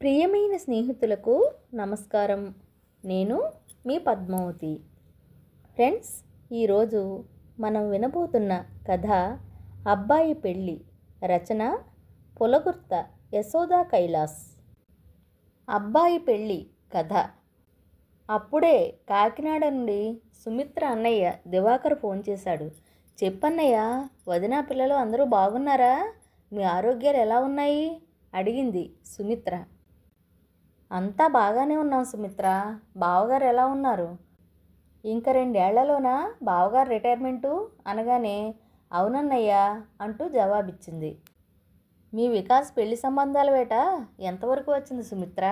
ప్రియమైన స్నేహితులకు నమస్కారం. నేను మీ పద్మావతి. ఫ్రెండ్స్, ఈరోజు మనం వినబోతున్న కథ అబ్బాయి పెళ్ళి. రచన పులగుర్త యశోదా కైలాస్. అబ్బాయి పెళ్ళి కథ. అప్పుడే కాకినాడ నుండి సుమిత్ర అన్నయ్య దివాకర్ ఫోన్ చేశాడు. చెప్పన్నయ్య, వదినా పిల్లలు అందరూ బాగున్నారా? మీ ఆరోగ్యాలు ఎలా ఉన్నాయి? అడిగింది సుమిత్ర. అంతా బాగానే ఉన్నాం సుమిత్ర. బావగారు ఎలా ఉన్నారు? ఇంక 2 ఏళ్లలోనా బావగారు రిటైర్మెంటు అనగానే అవునన్నయ్య అంటూ జవాబిచ్చింది. మీ వికాస్ పెళ్లి సంబంధాల వేట ఎంతవరకు వచ్చింది సుమిత్ర?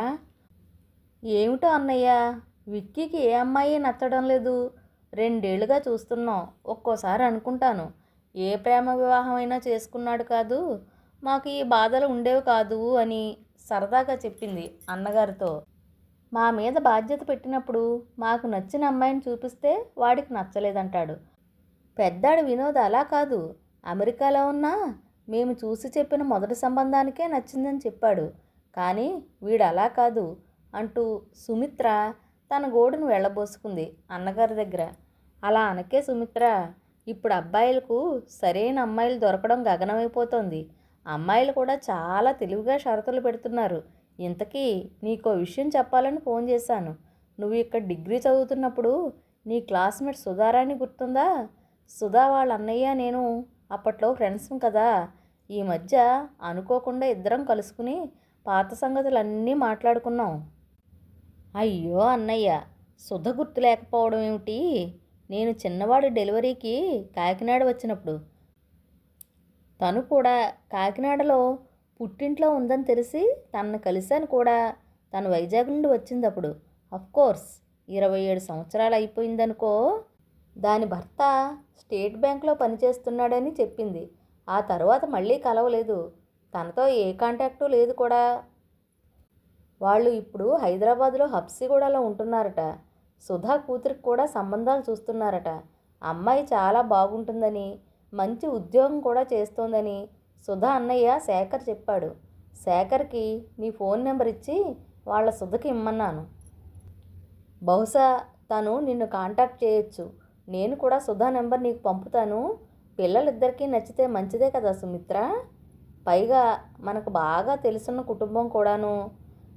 ఏమిటో అన్నయ్య, విక్కీకి ఏ అమ్మాయి నచ్చడం లేదు. 2 ఏళ్లుగా చూస్తున్నాం. ఒక్కోసారి అనుకుంటాను, ఏ ప్రేమ వివాహం అయినా చేసుకున్నాడు కాదు, మాకు ఈ బాధలు ఉండేవి కాదు అని సరదాగా చెప్పింది అన్నగారితో. మా మీద బాధ్యత పెట్టినప్పుడు మాకు నచ్చిన అమ్మాయిని చూపిస్తే వాడికి నచ్చలేదంటాడు. పెద్దాడు వినోద్ అలా కాదు, అమెరికాలో ఉన్నా మేము చూసి చెప్పిన మొదటి సంబంధానికే నచ్చిందని చెప్పాడు. కానీ వీడు అలా కాదు అంటూ సుమిత్ర తన గోడును వెళ్ళబోసుకుంది అన్నగారి దగ్గర. అలా అనకే సుమిత్ర, ఇప్పుడు అబ్బాయిలకు సరైన అమ్మాయిలు దొరకడం గగనమైపోతుంది. అమ్మాయిలు కూడా చాలా తెలివిగా షరతులు పెడుతున్నారు. ఇంతకీ నీకో విషయం చెప్పాలని ఫోన్ చేశాను. నువ్వు ఇక్కడ డిగ్రీ చదువుతున్నప్పుడు నీ క్లాస్మేట్ సుధారాణి గుర్తుందా? సుధా వాళ్ళ అన్నయ్య నేను అప్పట్లో ఫ్రెండ్స్ కదా. ఈ మధ్య అనుకోకుండా ఇద్దరం కలుసుకుని పాత సంగతులన్నీ మాట్లాడుకున్నాం. అయ్యో అన్నయ్య, సుధ గుర్తు లేకపోవడం ఏమిటి? నేను చిన్నవాడి డెలివరీకి కాకినాడ వచ్చినప్పుడు తను కూడా కాకినాడలో పుట్టింట్లో ఉందని తెలిసి తనను కలిశాను కూడా. తను వైజాగ్ నుండి వచ్చింది అప్పుడు. అఫ్కోర్స్ 27 సంవత్సరాలు అయిపోయిందనుకో. దాని భర్త స్టేట్ బ్యాంక్లో పనిచేస్తున్నాడని చెప్పింది. ఆ తర్వాత మళ్ళీ కలవలేదు. తనతో ఏ కాంటాక్టు లేదు కూడా. వాళ్ళు ఇప్పుడు హైదరాబాద్లో హబ్సిగూడలో ఉంటున్నారట. సుధా కూతురికి కూడా సంబంధాలు చూస్తున్నారట. అమ్మాయి చాలా బాగుంటుందని, మంచి ఉద్యోగం కూడా చేస్తోందని సుధా అన్నయ్య శేఖర్ చెప్పాడు. శేఖర్కి నీ ఫోన్ నెంబర్ ఇచ్చి వాళ్ళ సుధకి ఇమ్మన్నాను. బహుశా తను నిన్ను కాంటాక్ట్ చేయొచ్చు. నేను కూడా సుధా నెంబర్ నీకు పంపుతాను. పిల్లలిద్దరికీ నచ్చితే మంచిదే కదా సుమిత్ర. పైగా మనకు బాగా తెలుసున్న కుటుంబం కూడాను.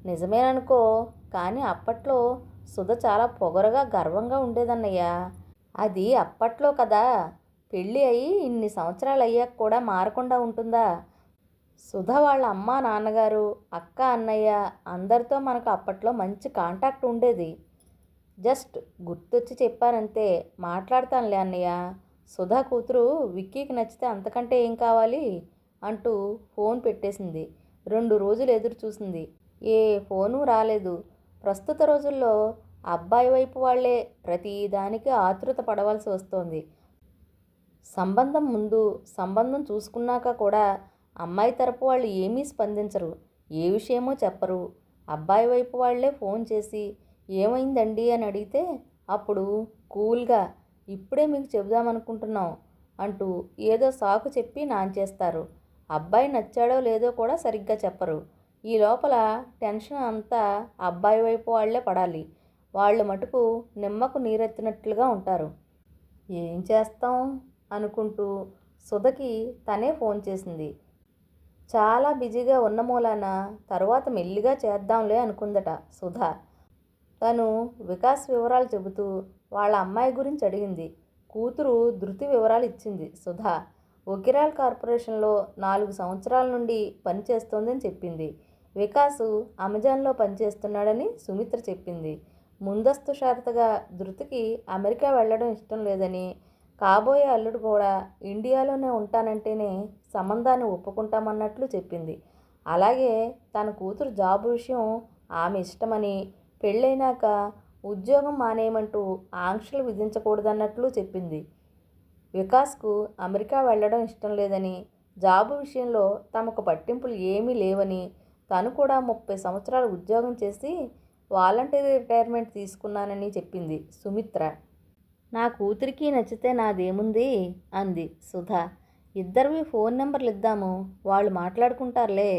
నిజమేననుకో, కానీ అప్పట్లో సుధ చాలా పొగరుగా గర్వంగా ఉండేదన్నయ్య. అది అప్పట్లో కదా. పెళ్ళి అయ్యి ఇన్ని సంవత్సరాలు అయ్యాక కూడా మారకుండా ఉంటుందా? సుధ వాళ్ళ అమ్మ నాన్నగారు, అక్క అన్నయ్య అందరితో మనకు అప్పట్లో మంచి కాంటాక్ట్ ఉండేది. జస్ట్ గుర్తొచ్చి చెప్పానంతే. మాట్లాడతానులే అన్నయ్య. సుధా కూతురు విక్కీకి నచ్చితే అంతకంటే ఏం కావాలి అంటూ ఫోన్ పెట్టేసింది. 2 రోజులు ఎదురు చూసింది. ఏ ఫోను రాలేదు. ప్రస్తుత రోజుల్లో అబ్బాయి వైపు వాళ్లే ప్రతిదానికి ఆతృత పడవలసి వస్తోంది. సంబంధం ముందు, సంబంధం చూసుకున్నాక కూడా అమ్మాయి తరపు వాళ్ళు ఏమీ స్పందించరు. ఏ విషయమో చెప్పరు. అబ్బాయి వైపు వాళ్లే ఫోన్ చేసి ఏమైందండి అని అడిగితే అప్పుడు కూల్గా ఇప్పుడే మీకు చెబుదామనుకుంటున్నాం అంటూ ఏదో సాకు చెప్పి నాంచేస్తారు. అబ్బాయి నచ్చాడో లేదో కూడా సరిగ్గా చెప్పరు. ఈ లోపల టెన్షన్ అంతా అబ్బాయి వైపు వాళ్లే పడాలి. వాళ్ళు మటుకు నిమ్మకు నీరెత్తినట్లుగా ఉంటారు. ఏం చేస్తాం అనుకుంటూ సుధకి తనే ఫోన్ చేసింది. చాలా బిజీగా ఉన్న మూలాన తరువాత మెల్లిగా చేద్దాంలే అనుకుందట సుధ. తను వికాస్ వివరాలు చెబుతూ వాళ్ళ అమ్మాయి గురించి అడిగింది. కూతురు ధృతి వివరాలు ఇచ్చింది సుధ. ఒకిరాల్ కార్పొరేషన్లో 4 సంవత్సరాల నుండి పనిచేస్తోందని చెప్పింది. వికాసు అమెజాన్లో పనిచేస్తున్నాడని సుమిత్ర చెప్పింది. ముందస్తు షరతుగా ధృతికి అమెరికా వెళ్ళడం ఇష్టం లేదని, కాబోయే అల్లుడు కూడా ఇండియాలోనే ఉంటానంటేనే సంబంధాన్ని ఒప్పుకుంటామన్నట్లు చెప్పింది. అలాగే తన కూతురు జాబ్ విషయం ఆమె ఇష్టమని, పెళ్ళైనాక ఉద్యోగం మానేయమంటూ ఆంక్షలు విధించకూడదన్నట్లు చెప్పింది. వికాస్కు అమెరికా వెళ్ళడం ఇష్టం లేదని, జాబు విషయంలో తమకు పట్టింపులు ఏమీ లేవని, తను కూడా 30 సంవత్సరాలు ఉద్యోగం చేసి వాలంటరీ రిటైర్మెంట్ తీసుకున్నానని చెప్పింది సుమిత్ర. నా కూతురికి నచ్చితే నాదేముంది అంది సుధ. ఇద్దరివి ఫోన్ నెంబర్లు ఇద్దాము, వాళ్ళు మాట్లాడుకుంటారులే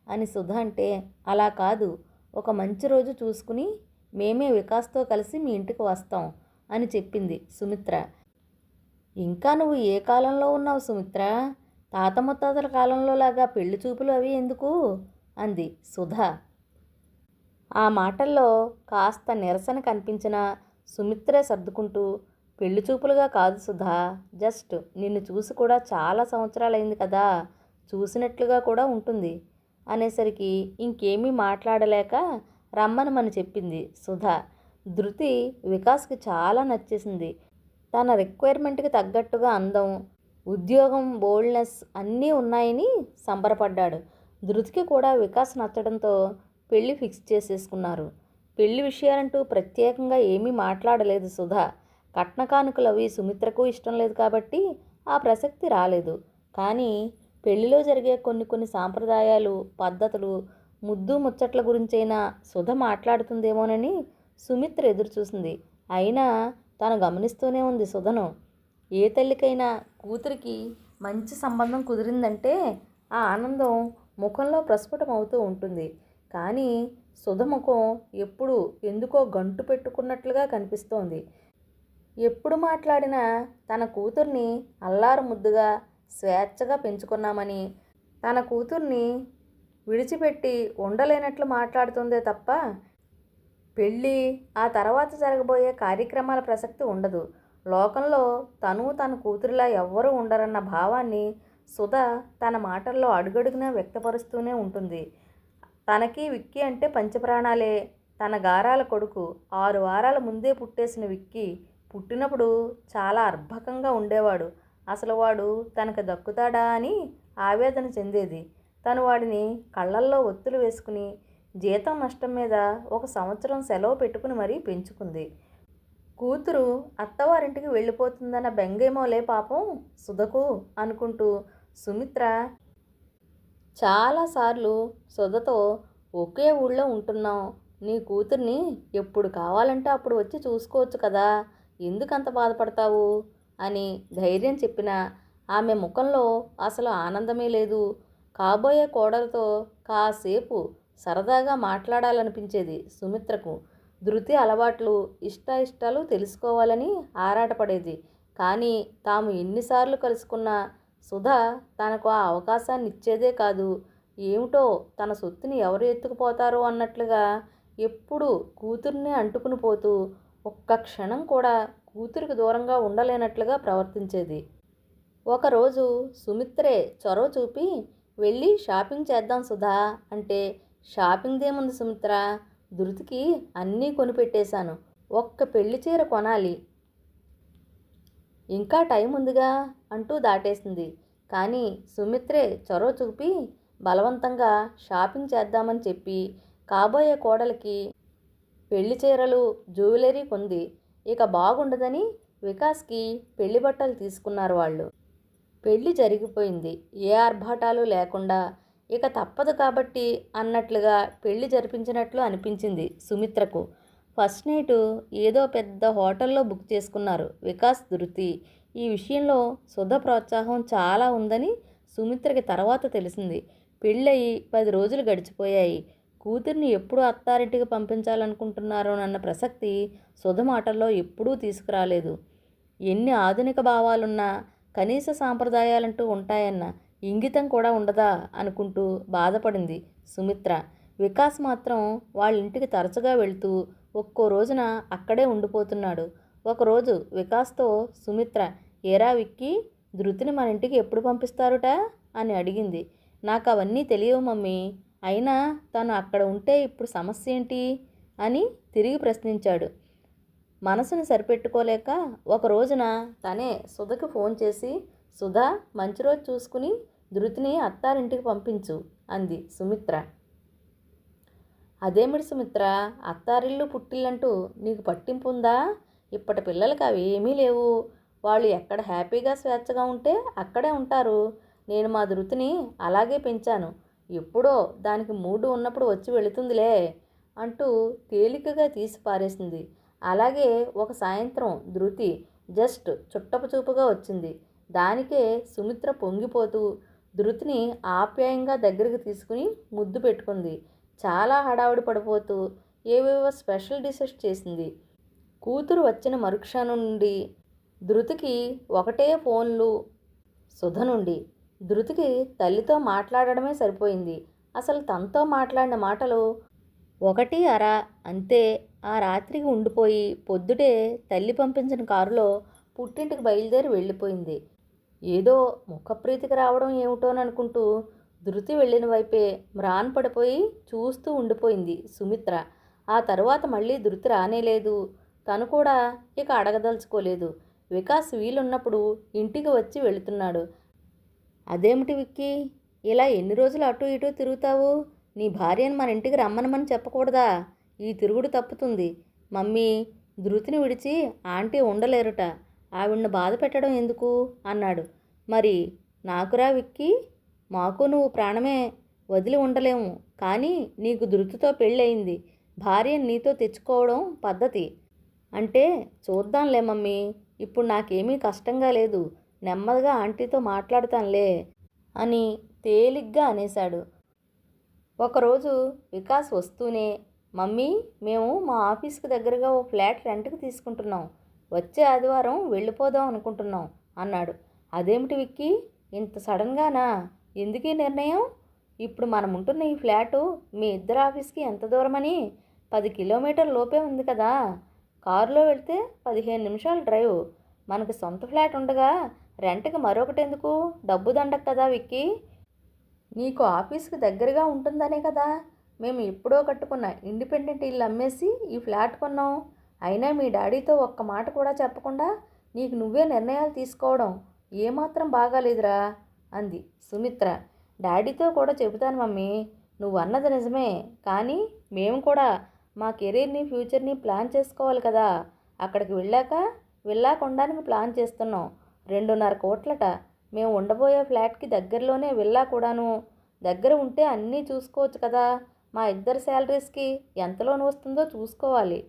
అని సుధ అంటే, అలా కాదు, ఒక మంచి రోజు చూసుకుని మేమే వికాస్తో కలిసి మీ ఇంటికి వస్తాం అని చెప్పింది సుమిత్ర. ఇంకా నువ్వు ఏ కాలంలో ఉన్నావు సుమిత్ర? తాత ముత్తాతల కాలంలో లాగా పెళ్లి చూపులు అవి ఎందుకు అంది సుధా. ఆ మాటల్లో కాస్త నిరసన కనిపించినా సుమిత్రే సర్దుకుంటూ, పెళ్లి చూపులుగా కాదు సుధా, జస్ట్ నిన్ను చూసి కూడా చాలా సంవత్సరాలైంది కదా, చూసినట్లుగా కూడా ఉంటుంది అనేసరికి ఇంకేమీ మాట్లాడలేక రమ్మనమని చెప్పింది సుధా. ధృతి వికాస్కి చాలా నచ్చేసింది. తన రిక్వైర్మెంట్కి తగ్గట్టుగా అందం, ఉద్యోగం, బోల్డ్నెస్ అన్నీ ఉన్నాయని సంబరపడ్డాడు. ధృతికి కూడా వికాస్ నచ్చడంతో పెళ్లి ఫిక్స్ చేసేసుకున్నారు. పెళ్లి విషయాలంటూ ప్రత్యేకంగా ఏమీ మాట్లాడలేదు సుధా. కట్న కానుకలు అవి సుమిత్రకు ఇష్టం లేదు కాబట్టి ఆ ప్రసక్తి రాలేదు. కానీ పెళ్లిలో జరిగే కొన్ని సాంప్రదాయాలు, పద్ధతులు, ముద్దు ముచ్చట్ల గురించైనా సుధ మాట్లాడుతుందేమోనని సుమిత్ర ఎదురుచూసింది. అయినా తను గమనిస్తూనే ఉంది సుధను. ఏ తల్లికైనా కూతురికి మంచి సంబంధం కుదిరిందంటే ఆ ఆనందం ముఖంలో ప్రస్ఫుటం అవుతూ ఉంటుంది. కానీ సుధ ముఖం ఎప్పుడు ఎందుకో గంటు పెట్టుకున్నట్లుగా కనిపిస్తోంది. ఎప్పుడు మాట్లాడినా తన కూతుర్ని అల్లారు ముద్దుగా స్వేచ్ఛగా పెంచుకున్నామని, తన కూతుర్ని విడిచిపెట్టి ఉండలేనట్లు మాట్లాడుతుందే తప్ప పెళ్ళి, ఆ తర్వాత జరగబోయే కార్యక్రమాల ప్రసక్తి ఉండదు. లోకంలో తన కూతురిలా ఎవ్వరూ ఉండరన్న భావాన్ని సుధ తన మాటల్లో అడుగడుగునా వ్యక్తపరుస్తూనే ఉంటుంది. తనకి విక్కీ అంటే పంచప్రాణాలే. తన గారాల కొడుకు 6 వారాల ముందే పుట్టేసిన విక్కీ పుట్టినప్పుడు చాలా అర్భకంగా ఉండేవాడు. అసలు వాడు తనకు దక్కుతాడా అని ఆవేదన చెందేది. తను వాడిని కళ్ళల్లో ఒత్తులు వేసుకుని జీతం నష్టం మీద 1 సంవత్సరం సెలవు పెట్టుకుని మరీ పెంచుకుంది. కూతురు అత్తవారింటికి వెళ్ళిపోతుందన్న బెంగేమోలే పాపం సుధకు అనుకుంటూ సుమిత్ర చాలాసార్లు సుధతో ఒకే ఊళ్ళో ఉంటున్నాం, నీ కూతుర్ని ఎప్పుడు కావాలంటే అప్పుడు వచ్చి చూసుకోవచ్చు కదా, ఎందుకంత బాధపడతావు అని ధైర్యం చెప్పినా ఆమె ముఖంలో అసలు ఆనందమే లేదు. కాబోయే కోడలతో కాసేపు సరదాగా మాట్లాడాలనిపించేది సుమిత్రకు. ధృతి అలవాట్లు, ఇష్టాయిష్టాలు తెలుసుకోవాలని ఆరాటపడేది. కానీ తాము ఎన్నిసార్లు కలుసుకున్నా సుధ తనకు ఆ అవకాశాన్ని ఇచ్చేదే కాదు. ఏమిటో తన సొత్తుని ఎవరు ఎత్తుకుపోతారో అన్నట్లుగా ఎప్పుడూ కూతుర్ని అంటుకుని పోతూ ఒక్క క్షణం కూడా కూతురికి దూరంగా ఉండలేనట్లుగా ప్రవర్తించేది. ఒకరోజు సుమిత్రే చొరవ చూపి వెళ్ళి షాపింగ్ చేద్దాం సుధా అంటే, షాపింగ్దేముంది సుమిత్ర, ధృతికి అన్నీ కొనిపెట్టేశాను, ఒక్క పెళ్లి చీర కొనాలి, ఇంకా టైం ఉందిగా అంటూ దాటేసింది. కానీ సుమిత్రే చొరవ చూపి బలవంతంగా షాపింగ్ చేద్దామని చెప్పి కాబోయే కోడలికి పెళ్లి చీరలు, జ్యువెలరీ కొంది. ఇక బాగుండదని వికాస్కి పెళ్లి బట్టలు తీసుకున్నారు వాళ్ళు. పెళ్లి జరిగిపోయింది. ఏ ఆర్భాటాలు లేకుండా. ఇక తప్పదు కాబట్టి అన్నట్లుగా పెళ్లి జరిపించినట్లు అనిపించింది సుమిత్రకు. ఫస్ట్ నైటు ఏదో పెద్ద హోటల్లో బుక్ చేసుకున్నారు వికాస్, ధృతి. ఈ విషయంలో సుధ ప్రోత్సాహం చాలా ఉందని సుమిత్రకి తర్వాత తెలిసింది. పెళ్ళయి 10 రోజులు గడిచిపోయాయి. కూతుర్ని ఎప్పుడు అత్తారింటికి పంపించాలనుకుంటున్నారోనన్న ప్రసక్తి సుధ మాటల్లో ఎప్పుడూ తీసుకురాలేదు. ఎన్ని ఆధునిక భావాలున్నా కనీస సాంప్రదాయాలంటూ ఉంటాయన్న ఇంగితం కూడా ఉండదా అనుకుంటూ బాధపడింది సుమిత్ర. వికాస్ మాత్రం వాళ్ళ ఇంటికి తరచుగా వెళ్తూ ఒక్కో రోజున అక్కడే ఉండిపోతున్నాడు. ఒకరోజు వికాస్తో సుమిత్ర, ఏరా విక్కీ, ధృతిని మన ఇంటికి ఎప్పుడు పంపిస్తారుట అని అడిగింది. నాకు అవన్నీ తెలియవు మమ్మీ, అయినా తను అక్కడ ఉంటే ఇప్పుడు సమస్య ఏంటి అని తిరిగి ప్రశ్నించాడు. మనసును సరిపెట్టుకోలేక ఒక రోజున తనే సుధకి ఫోన్ చేసి, సుధా, మంచి రోజు చూసుకుని ధృతిని అత్తారింటికి పంపించు అంది సుమిత్ర. అదేమిటి సుమిత్ర, అత్తారిల్లు పుట్టిల్లంటూ నీకు పట్టింపు ఉందా? ఇప్పటి పిల్లలకి అవి ఏమీ లేవు. వాళ్ళు ఎక్కడ హ్యాపీగా స్వేచ్ఛగా ఉంటే అక్కడే ఉంటారు. నేను మా ధృతిని అలాగే పెంచాను. ఎప్పుడో దానికి మూడు ఉన్నప్పుడు వచ్చి వెళుతుందిలే అంటూ తేలికగా తీసి పారేసింది. అలాగే ఒక సాయంత్రం ధృతి జస్ట్ చుట్టపు చూపుగా వచ్చింది. దానికే సుమిత్ర పొంగిపోతూ ధృతిని ఆప్యాయంగా దగ్గరికి తీసుకుని ముద్దు పెట్టుకుంది. చాలా హడావుడి పడిపోతూ ఏవేవో స్పెషల్ డిషెస్ చేసింది. కూతురు వచ్చిన మరుక్షణం నుండి ధృతికి ఒకటే ఫోన్లు. సుధ నుండి ధృతికి తల్లితో మాట్లాడడమే సరిపోయింది. అసలు తనతో మాట్లాడిన మాటలు ఒకటి అర అంతే. ఆ రాత్రికి ఉండిపోయి పొద్దుటే తల్లి పంపించిన కారులో పుట్టింటికి బయలుదేరి వెళ్ళిపోయింది. ఏదో ముఖప్రీతికి రావడం ఏమిటోననుకుంటూ ధృతి వెళ్ళిన వైపే మ్రాన్ పడిపోయి చూస్తూ ఉండిపోయింది సుమిత్ర. ఆ తర్వాత మళ్ళీ ధృతి రానేలేదు. తను కూడా ఇక అడగదలుచుకోలేదు. వికాస్ వీలున్నప్పుడు ఇంటికి వచ్చి వెళుతున్నాడు. అదేమిటి విక్కీ, ఇలా ఎన్ని రోజులు అటు ఇటు తిరుగుతావు? నీ భార్యను మన ఇంటికి రమ్మనమని చెప్పకూడదా? ఈ తిరుగుడు తప్పుతుంది. మమ్మీ, ధృతిని విడిచి ఆంటీ ఉండలేరుట. ఆవిడ్ని బాధ పెట్టడం ఎందుకు అన్నాడు. మరి నాకురా విక్కీ, మాకు నువ్వు ప్రాణమే, వదిలి ఉండలేము. కానీ నీకు ధృతితో పెళ్ళయింది. భార్యను నీతో తెచ్చుకోవడం పద్ధతి. అంటే చూద్దాంలే మమ్మీ, ఇప్పుడు నాకేమీ కష్టంగా లేదు. నెమ్మదిగా ఆంటీతో మాట్లాడుతానులే అని తేలిగ్గా అనేశాడు. ఒకరోజు వికాస్ వస్తూనే, మమ్మీ, మేము మా ఆఫీస్కి దగ్గరగా ఓ ఫ్లాట్ రెంట్కి తీసుకుంటున్నాం. వచ్చే ఆదివారం వెళ్ళిపోదాం అనుకుంటున్నాం అన్నాడు. అదేమిటి విక్కీ, ఇంత సడన్గానా? ఎందుకీ నిర్ణయం? ఇప్పుడు మనం ఉంటున్న ఈ ఫ్లాటు మీ ఇద్దరు ఆఫీస్కి ఎంత దూరమని? 10 కిలోమీటర్ల లోపే ఉంది కదా. కారులో వెళ్తే 15 నిమిషాల డ్రైవ్. మనకి సొంత ఫ్లాట్ ఉండగా రెంట్కి మరొకటెందుకు? డబ్బు దండగ కదా విక్కీ. నీకు ఆఫీస్కి దగ్గరగా ఉంటుందనే కదా మేము ఎప్పుడో కట్టుకున్న ఇండిపెండెంట్ ఇల్లు అమ్మేసి ఈ ఫ్లాట్ కొన్నాం. అయినా మీ డాడీతో ఒక్క మాట కూడా చెప్పకుండా నీకు నువ్వే నిర్ణయాలు తీసుకోవడం ఏమాత్రం బాగాలేదురా అంది సుమిత్ర. డాడీతో కూడా చెబుతాను మమ్మీ, నువ్వు అన్నది నిజమే. కానీ మేము కూడా మా కెరీర్ని ఫ్యూచర్ని ప్లాన్ చేసుకోవాలి కదా. అక్కడికి వెళ్ళాక విల్లా కొనడానికి ప్లాన్ చేస్తున్నాం. 2.5 కోట్లట. మేము ఉండబోయే ఫ్లాట్కి దగ్గరలోనే విల్లా కూడాను. దగ్గర ఉంటే అన్నీ చూసుకోవచ్చు కదా. మా ఇద్దరు శాలరీస్కి ఎంతలోను వస్తుందో చూసుకోవాలి.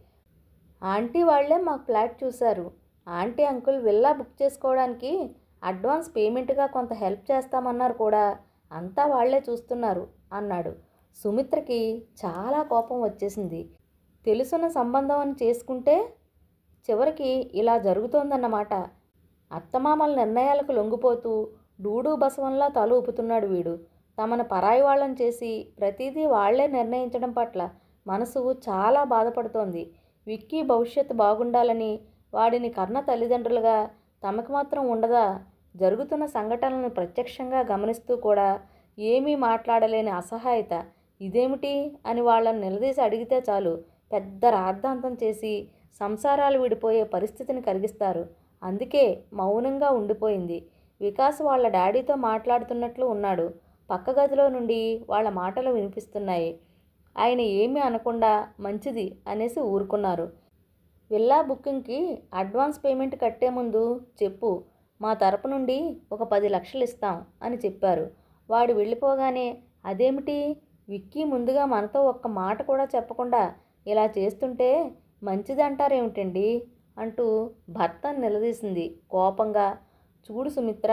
ఆంటీ వాళ్లే మాకు ఫ్లాట్ చూశారు. ఆంటీ అంకుల్ విల్లా బుక్ చేసుకోవడానికి అడ్వాన్స్ పేమెంట్గా కొంత హెల్ప్ చేస్తామన్నారు కూడా. అంతా వాళ్లే చూస్తున్నారు అన్నాడు. సుమిత్రకి చాలా కోపం వచ్చేసింది. తెలుసున్న సంబంధం అని చేసుకుంటే చివరికి ఇలా జరుగుతోందన్నమాట. అత్తమామల నిర్ణయాలకు లొంగిపోతూ డూడు బసవంలా తల ఊపుతున్నాడు వీడు. తమను పరాయి వాళ్ళని చేసి ప్రతిదీ వాళ్లే నిర్ణయించడం పట్ల మనసు చాలా బాధపడుతోంది. విక్కీ భవిష్యత్తు బాగుండాలని వాడిని కన్న తల్లిదండ్రులుగా తమకు మాత్రం ఉండదా? జరుగుతున్న సంఘటనలను ప్రత్యక్షంగా గమనిస్తూ కూడా ఏమీ మాట్లాడలేని అసహాయత. ఇదేమిటి అని వాళ్ళని నిలదీసి అడిగితే చాలు పెద్ద రాద్ధాంతం చేసి సంసారాలు విడిపోయే పరిస్థితిని కలిగిస్తారు. అందుకే మౌనంగా ఉండిపోయింది. వికాస్ వాళ్ళ డాడీతో మాట్లాడుతున్నట్లు ఉన్నాడు. పక్క గదిలో నుండి వాళ్ళ మాటలు వినిపిస్తున్నాయి. ఆయన ఏమీ అనకుండా మంచిది అనేసి ఊరుకున్నారు. విల్లా బుకింగ్కి అడ్వాన్స్ పేమెంట్ కట్టే ముందు చెప్పు, మా తరపు నుండి ఒక 10 లక్షలు ఇస్తాం అని చెప్పారు. వాడు వెళ్ళిపోగానే, అదేమిటి విక్కీ ముందుగా మనతో ఒక్క మాట కూడా చెప్పకుండా ఇలా చేస్తుంటే మంచిదంటారేమిటండి అంటూ భర్తను నిలదీసింది కోపంగా. చూడు సుమిత్ర,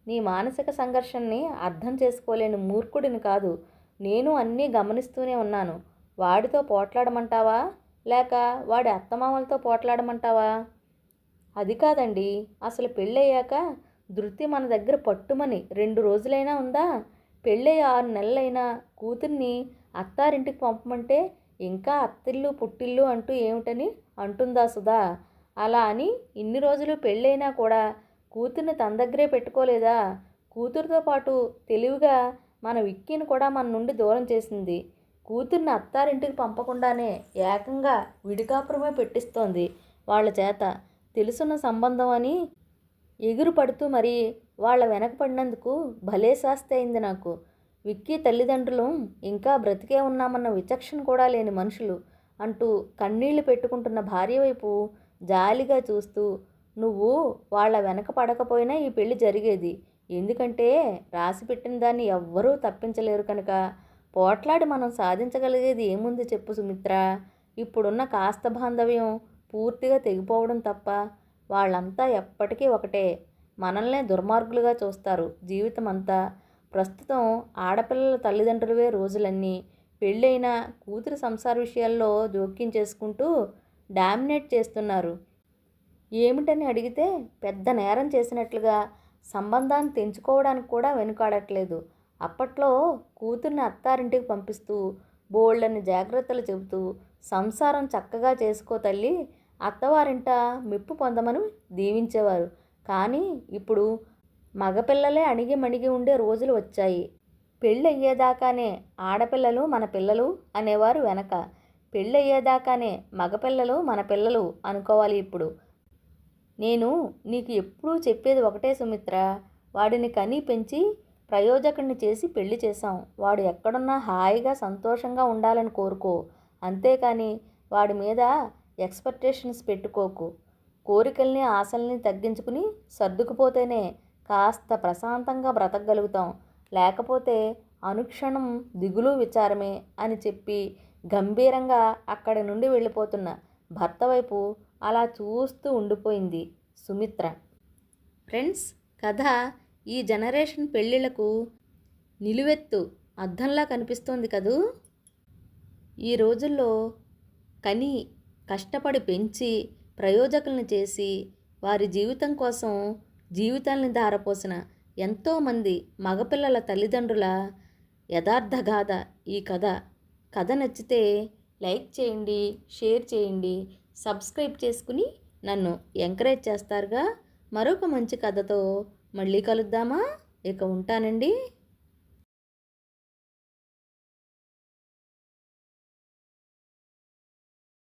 నీ మానసిక సంఘర్షణని అర్థం చేసుకోలేని మూర్ఖుడిని కాదు. నేను అన్నీ గమనిస్తూనే ఉన్నాను. వాడితో పోట్లాడమంటావా లేక వాడి అత్తమామలతో పోట్లాడమంటావా? అది కాదండి, అసలు పెళ్ళయ్యాక ధృతి మన దగ్గర పట్టుమని 2 రోజులైనా ఉందా? పెళ్ళై 6 నెలలైనా కూతుర్ని అత్తారింటికి పంపమంటే ఇంకా అత్తిల్లు పుట్టిల్లు అంటూ ఏమిటని అంటుందా సుధా? అలా అని ఇన్ని రోజులు పెళ్ళైనా కూడా కూతుర్ని తన దగ్గరే పెట్టుకోలేదా? కూతురుతో పాటు తెలివిగా మన విక్కీని కూడా మన నుండి దూరం చేసింది. కూతుర్ని అత్తారింటికి పంపకుండానే ఏకంగా విడికాపురమే పెట్టిస్తోంది వాళ్ళ చేత. తెలుసున్న సంబంధం అని ఎగురు పడుతూ మరీ వాళ్ళ వెనకపడినందుకు భలే శాస్తి అయింది నాకు. విక్కీ తల్లిదండ్రులు ఇంకా బ్రతికే ఉన్నామన్న విచక్షణ కూడా లేని మనుషులు అంటూ కన్నీళ్లు పెట్టుకుంటున్న భార్య వైపు జాలిగా చూస్తూ, నువ్వు వాళ్ళ వెనక పడకపోయినా ఈ పెళ్లి జరిగేది. ఎందుకంటే రాసిపెట్టిన దాన్ని ఎవ్వరూ తప్పించలేరు కనుక. పోట్లాడి మనం సాధించగలిగేది ఏముంది చెప్పు సుమిత్ర? ఇప్పుడున్న కాస్త బాంధవ్యం పూర్తిగా తెగిపోవడం తప్ప. వాళ్ళంతా ఎప్పటికీ ఒకటే. మనల్నే దుర్మార్గులుగా చూస్తారు జీవితం అంతా. ప్రస్తుతం ఆడపిల్లల తల్లిదండ్రులవే రోజులన్నీ. పెళ్ళైన కూతురు సంసార విషయాల్లో జోక్యం చేసుకుంటూ డామినేట్ చేస్తున్నారు. ఏమిటని అడిగితే పెద్ద నేరం చేసినట్లుగా సంబంధాన్ని తెంచుకోవడానికి కూడా వెనుకాడట్లేదు. అప్పట్లో కూతుర్ని అత్తారింటికి పంపిస్తూ బోల్డన్ని జాగ్రత్తలు చెబుతూ సంసారం చక్కగా చేసుకో తల్లి, అత్తవారింట మెప్పు పొందమని దీవించేవారు. కానీ ఇప్పుడు మగపిల్లలే అణిగి మణిగి ఉండే రోజులు వచ్చాయి. పెళ్ళయ్యేదాకానే ఆడపిల్లలు మన పిల్లలు అనేవారు వెనక, పెళ్ళయ్యేదాకానే మగపిల్లలు మన పిల్లలు అనుకోవాలి ఇప్పుడు. నేను నీకు ఎప్పుడూ చెప్పేది ఒకటే సుమిత్ర, వాడిని కని పెంచి ప్రయోజకుడిని చేసి పెళ్లి చేశాం. వాడు ఎక్కడున్నా హాయిగా సంతోషంగా ఉండాలని కోరుకో. అంతేకాని వాడి మీద ఎక్స్పెక్టేషన్స్ పెట్టుకోకు. కోరికల్ని ఆశల్ని తగ్గించుకుని సర్దుకుపోతేనే కాస్త ప్రశాంతంగా బ్రతకగలుగుతాం. లేకపోతే అనుక్షణం దిగులు విచారమే అని చెప్పి గంభీరంగా అక్కడి నుండి వెళ్ళిపోతున్న భర్త వైపు అలా చూస్తూ ఉండిపోయింది సుమిత్ర. ఫ్రెండ్స్, కథ ఈ జనరేషన్ పెళ్ళిళ్ళకు నిలువెత్తు అద్దంలా కనిపిస్తోంది కదూ. ఈ రోజుల్లో కని కష్టపడి పెంచి ప్రయోజకుల్ని చేసి వారి జీవితం కోసం జీవితాల్ని ధారపోసిన ఎంతోమంది మగపిల్లల తల్లిదండ్రుల యథార్థగాథ ఈ కథ. కథ నచ్చితే లైక్ చేయండి, షేర్ చేయండి, సబ్స్క్రైబ్ చేసుకుని నన్ను ఎంకరేజ్ చేస్తారుగా. మరొక మంచి కథతో మళ్ళీ కలుద్దామా? ఇక ఉంటానండి.